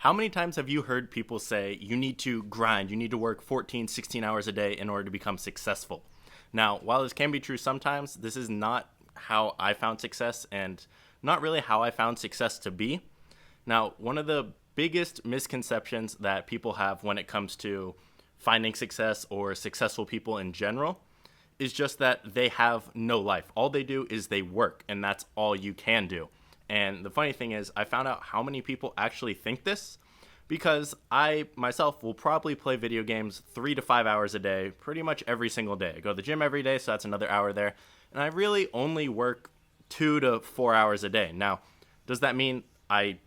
How many times have you heard people say you need to grind, you need to work 14, 16 hours a day in order to become successful? Now, while this can be true sometimes, this is not how I found success and not really how I found success to be. Now, one of the biggest misconceptions that people have when it comes to finding success or successful people in general is just that they have no life. All they do is they work, and that's all you can do. And the funny thing is, I found out how many people actually think this because I myself will probably play video games 3 to 5 hours a day, pretty much every single day. I go to the gym every day, so that's another hour there. And I really only work 2 to 4 hours a day. Now, does that mean I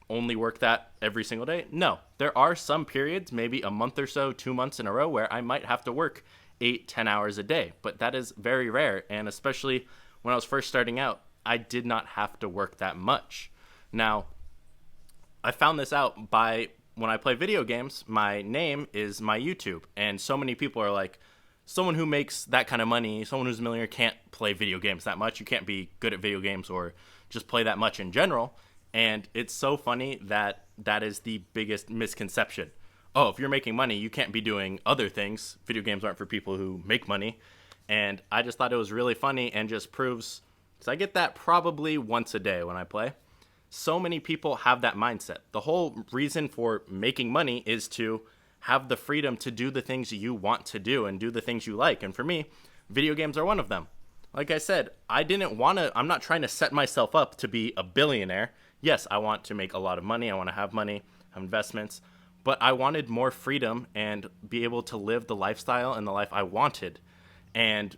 only work that every single day? No. There are some periods, maybe a month or so, 2 months in a row, where I might have to work 8, 10 hours a day. But that is very rare. And especially when I was first starting out, I did not have to work that much. Now, I found this out by when I play video games, my name is my YouTube. And so many people are like, someone who makes that kind of money, someone who's a millionaire can't play video games that much. You can't be good at video games or just play that much in general. And it's so funny that that is the biggest misconception. Oh, if you're making money, you can't be doing other things. Video games aren't for people who make money. And I just thought it was really funny and just proves, because I get that probably once a day when I play. So many people have that mindset. The whole reason for making money is to have the freedom to do the things you want to do and do the things you like. And for me, video games are one of them. Like I said, I'm not trying to set myself up to be a billionaire. Yes, I want to make a lot of money. I want to have money, have investments, but I wanted more freedom and be able to live the lifestyle and the life I wanted. And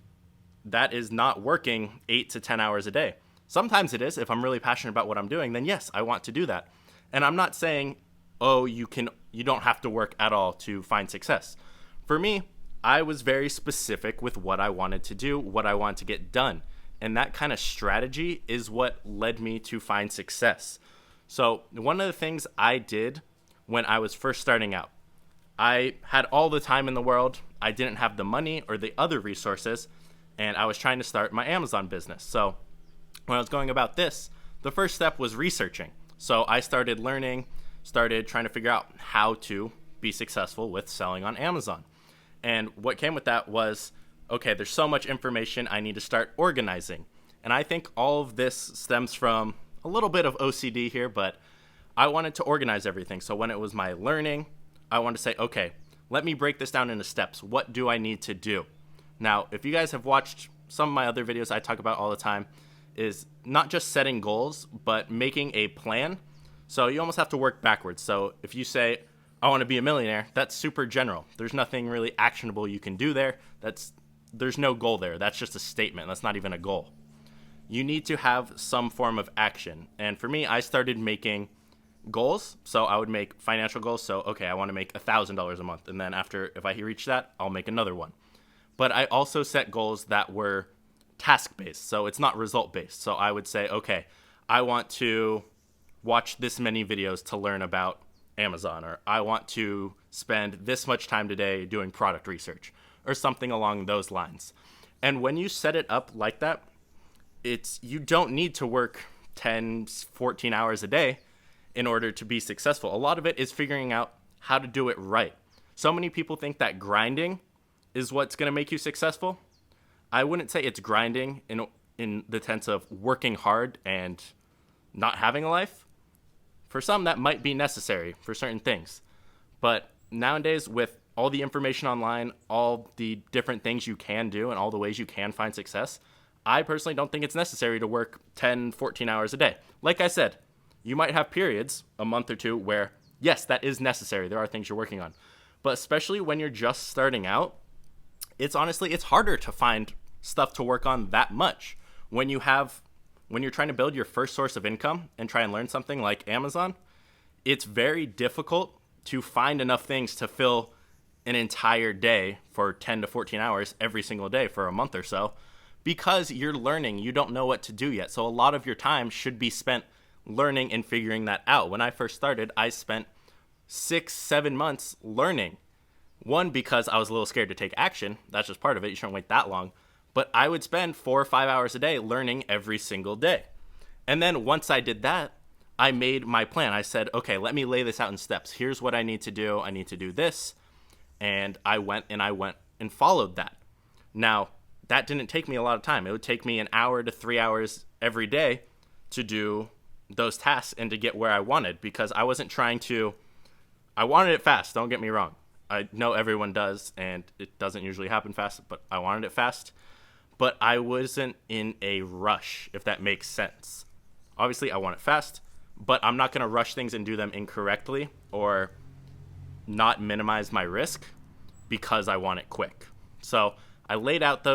that is not working 8 to 10 hours a day. Sometimes it is. If I'm really passionate about what I'm doing, then yes, I want to do that. And I'm not saying, oh, you don't have to work at all to find success. For me, I was very specific with what I wanted to do, what I wanted to get done. And that kind of strategy is what led me to find success. So one of the things I did when I was first starting out, I had all the time in the world. I didn't have the money or the other resources, and I was trying to start my Amazon business. So when I was going about this, the first step was researching. So I started learning, started trying to figure out how to be successful with selling on Amazon. And what came with that was, okay, there's so much information, I need to start organizing. And I think all of this stems from a little bit of OCD here, but I wanted to organize everything. So when it was my learning, I wanted to say, okay, let me break this down into steps. What do I need to do? Now, if you guys have watched some of my other videos I talk about all the time, is not just setting goals, but making a plan. So you almost have to work backwards. So if you say, I want to be a millionaire, that's super general. There's nothing really actionable you can do there. There's no goal there. That's just a statement. That's not even a goal. You need to have some form of action. And for me, I started making goals. So I would make financial goals. So, okay, I want to make $1,000 a month. And then if I reach that, I'll make another one. But I also set goals that were task-based. So it's not result-based. So I would say, okay, I want to watch this many videos to learn about Amazon, or I want to spend this much time today doing product research, or something along those lines. And when you set it up like that, you don't need to work 10, 14 hours a day in order to be successful. A lot of it is figuring out how to do it right. So many people think that grinding is what's going to make you successful. I wouldn't say it's grinding in the sense of working hard and not having a life. For some, that might be necessary for certain things. But nowadays, with all the information online, all the different things you can do, and all the ways you can find success, I personally don't think it's necessary to work 10, 14 hours a day. Like I said, you might have periods, a month or two, where, yes, that is necessary. There are things you're working on. But especially when you're just starting out, it's harder to find stuff to work on that much. When you're trying to build your first source of income and try and learn something like Amazon, it's very difficult to find enough things to fill an entire day for 10 to 14 hours every single day for a month or so, because you're learning, you don't know what to do yet. So a lot of your time should be spent learning and figuring that out. When I first started, I spent 6, 7 months learning. One, because I was a little scared to take action. That's just part of it. You shouldn't wait that long. But I would spend 4 or 5 hours a day learning every single day. And then once I did that, I made my plan. I said, okay, let me lay this out in steps. Here's what I need to do. I need to do this. And I went and followed that. Now, that didn't take me a lot of time. It would take me an hour to 3 hours every day to do those tasks and to get where I wanted, because I wasn't I wanted it fast. Don't get me wrong. I know everyone does, and it doesn't usually happen fast, but I wanted it fast. But I wasn't in a rush, if that makes sense. Obviously, I want it fast, but I'm not going to rush things and do them incorrectly or not minimize my risk because I want it quick. So I laid out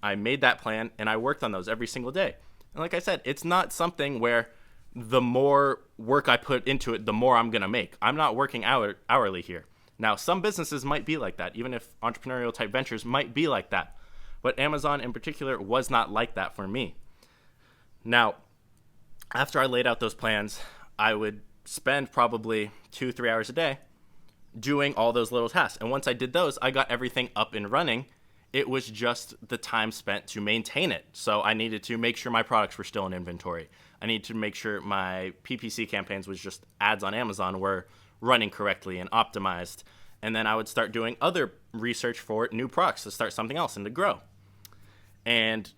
I made that plan, and I worked on those every single day. And like I said, it's not something where the more work I put into it, the more I'm going to make. I'm not working hourly here. Now, some businesses might be like that, even if entrepreneurial type ventures might be like that. But Amazon in particular was not like that for me. Now, after I laid out those plans, I would spend probably 2-3 hours a day doing all those little tasks. And once I did those, I got everything up and running. It was just the time spent to maintain it. So I needed to make sure my products were still in inventory. I needed to make sure my PPC campaigns, was just ads on Amazon, were running correctly and optimized. And then I would start doing other research for new products to start something else and to grow. And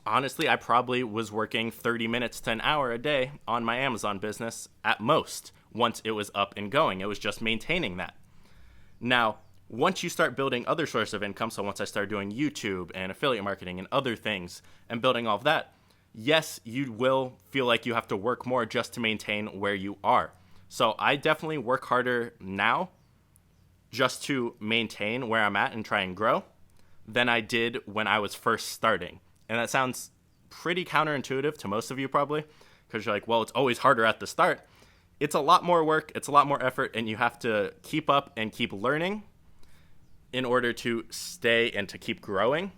honestly, I probably was working 30 minutes to an hour a day on my Amazon business at most once it was up and going. It was just maintaining that. Now, once you start building other sources of income, so once I started doing YouTube and affiliate marketing and other things and building all of that, yes, you will feel like you have to work more just to maintain where you are. So I definitely work harder now just to maintain where I'm at and try and grow than I did when I was first starting. And that sounds pretty counterintuitive to most of you probably, because you're like, well, it's always harder at the start. It's a lot more work, it's a lot more effort, and you have to keep up and keep learning in order to stay and to keep growing.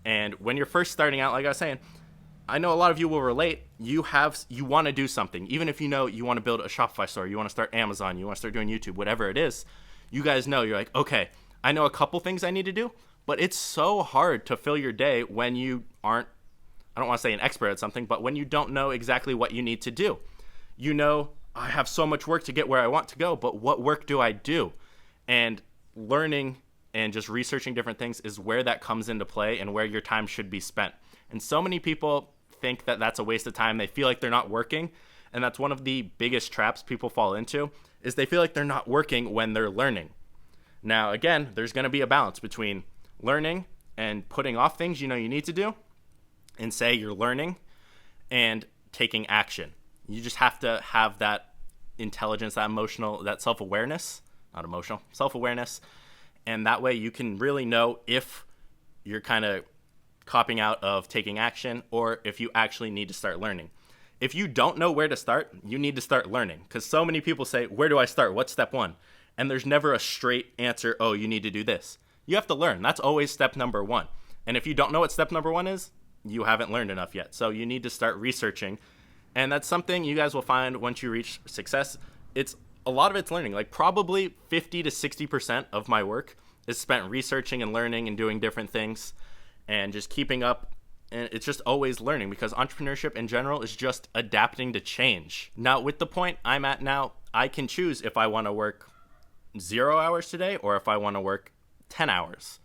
And when you're first starting out, like I was saying, I know a lot of you will relate. You want to do something. Even if you know you want to build a Shopify store, you want to start Amazon, you want to start doing YouTube, whatever it is, you guys know, you're like, okay, I know a couple things I need to do, but it's so hard to fill your day when you aren't, I don't want to say an expert at something, but when you don't know exactly what you need to do. You know, I have so much work to get where I want to go, but what work do I do? And learning and just researching different things is where that comes into play and where your time should be spent. And so many people think that that's a waste of time. They feel like they're not working. And that's one of the biggest traps people fall into, is they feel like they're not working when they're learning. Now, again, there's going to be a balance between learning and putting off things you know you need to do, and say you're learning, and taking action. You just have to have that intelligence, that emotional, that self-awareness, not emotional, self-awareness. And that way you can really know if you're kind of copping out of taking action or if you actually need to start learning. If you don't know where to start, you need to start learning, because so many people say, where do I start? What's step one? And there's never a straight answer, oh, you need to do this. You have to learn. That's always step number one. And if you don't know what step number one is, you haven't learned enough yet. So you need to start researching. And that's something you guys will find once you reach success. A lot of it's learning. Like probably 50 to 60% of my work is spent researching and learning and doing different things and just keeping up. And it's just always learning, because entrepreneurship in general is just adapting to change. Now, with the point I'm at now, I can choose if I want to work 0 hours today or if I want to work 10 hours.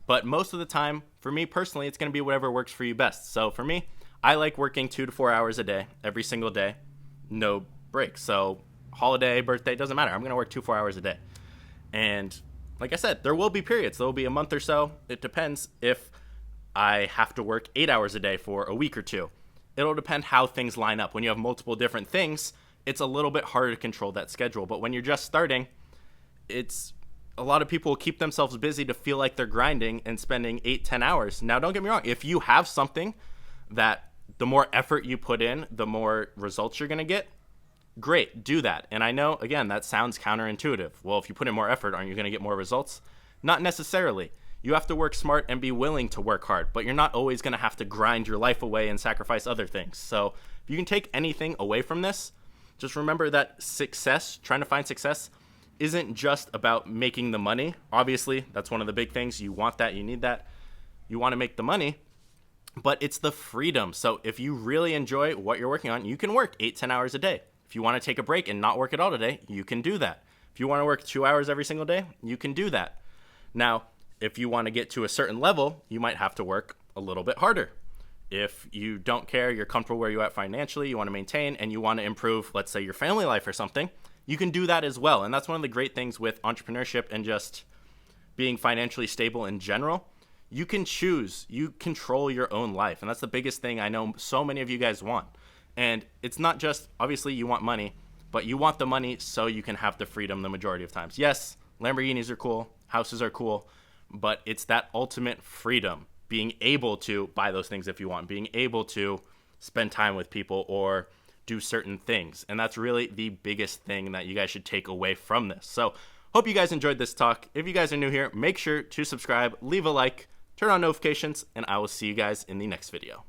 But most of the time, for me personally, it's going to be whatever works for you best. So for me, I like working 2 to 4 hours a day, every single day, no breaks. So holiday, birthday, doesn't matter. I'm going to work 2-4 hours a day. And like I said, there will be periods. There will be a month or so. It depends if I have to work 8 hours a day for a week or two. It'll depend how things line up. When you have multiple different things, it's a little bit harder to control that schedule. But when you're just starting, a lot of people keep themselves busy to feel like they're grinding and spending 8-10 hours. Now, don't get me wrong. If you have something that the more effort you put in, the more results you're going to get, great, do that. And I know, again, that sounds counterintuitive. Well, if you put in more effort, aren't you going to get more results? Not necessarily. You have to work smart and be willing to work hard, but you're not always going to have to grind your life away and sacrifice other things. So if you can take anything away from this, just remember that success, trying to find success, isn't just about making the money. Obviously, that's one of the big things. You want that, you need that. You want to make the money, but it's the freedom. So if you really enjoy what you're working on, you can work 8-10 hours a day. If you want to take a break and not work at all today, you can do that. If you want to work 2 hours every single day, you can do that. Now, if you want to get to a certain level, you might have to work a little bit harder. If you don't care, you're comfortable where you're at financially, you want to maintain, and you want to improve, let's say, your family life or something, you can do that as well. And that's one of the great things with entrepreneurship and just being financially stable in general. You can choose, you control your own life. And that's the biggest thing I know so many of you guys want. And it's not just, obviously you want money, but you want the money so you can have the freedom the majority of times. Yes, Lamborghinis are cool, houses are cool, but it's that ultimate freedom, being able to buy those things if you want, being able to spend time with people or do certain things. And that's really the biggest thing that you guys should take away from this. So hope you guys enjoyed this talk. If you guys are new here, make sure to subscribe, leave a like, turn on notifications, and I will see you guys in the next video.